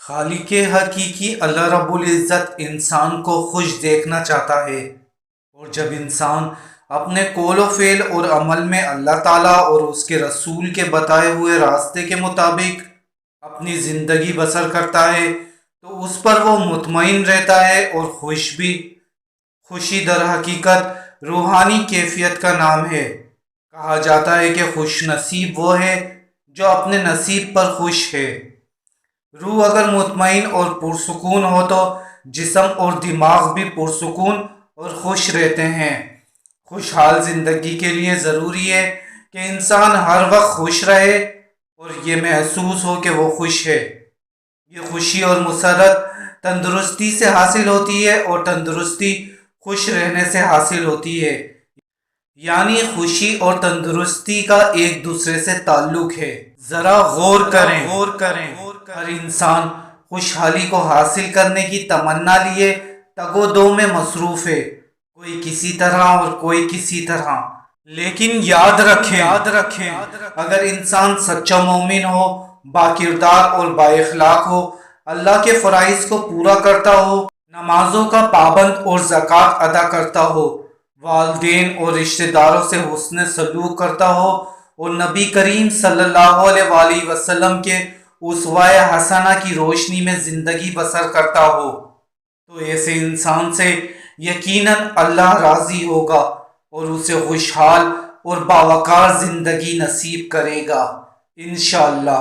خالق حقیقی اللہ رب العزت انسان کو خوش دیکھنا چاہتا ہے، اور جب انسان اپنے قول و فعل اور عمل میں اللہ تعالیٰ اور اس کے رسول کے بتائے ہوئے راستے کے مطابق اپنی زندگی بسر کرتا ہے تو اس پر وہ مطمئن رہتا ہے اور خوش بھی۔ خوشی در حقیقت روحانی کیفیت کا نام ہے۔ کہا جاتا ہے کہ خوش نصیب وہ ہے جو اپنے نصیب پر خوش ہے۔ روح اگر مطمئن اور پرسکون ہو تو جسم اور دماغ بھی پرسکون اور خوش رہتے ہیں۔ خوشحال زندگی کے لیے ضروری ہے کہ انسان ہر وقت خوش رہے اور یہ محسوس ہو کہ وہ خوش ہے۔ یہ خوشی اور مسرت تندرستی سے حاصل ہوتی ہے اور تندرستی خوش رہنے سے حاصل ہوتی ہے، یعنی خوشی اور تندرستی کا ایک دوسرے سے تعلق ہے۔ ذرا غور کریں۔ ہر انسان خوشحالی کو حاصل کرنے کی تمنا لیے تگ و دو میں مصروف ہے، کوئی کسی طرح اور کوئی کسی طرح۔ لیکن یاد رکھیں اگر انسان سچا مومن ہو، با کردار اور با اخلاق ہو، اللہ کے فرائض کو پورا کرتا ہو، نمازوں کا پابند اور زکوٰۃ ادا کرتا ہو، والدین اور رشتہ داروں سے حسن سلوک کرتا ہو اور نبی کریم صلی اللہ علیہ وآلہ وسلم کے اسوہ حسنہ کی روشنی میں زندگی بسر کرتا ہو، تو ایسے انسان سے یقیناً اللہ راضی ہوگا اور اسے خوشحال اور باوقار زندگی نصیب کرے گا انشاءاللہ۔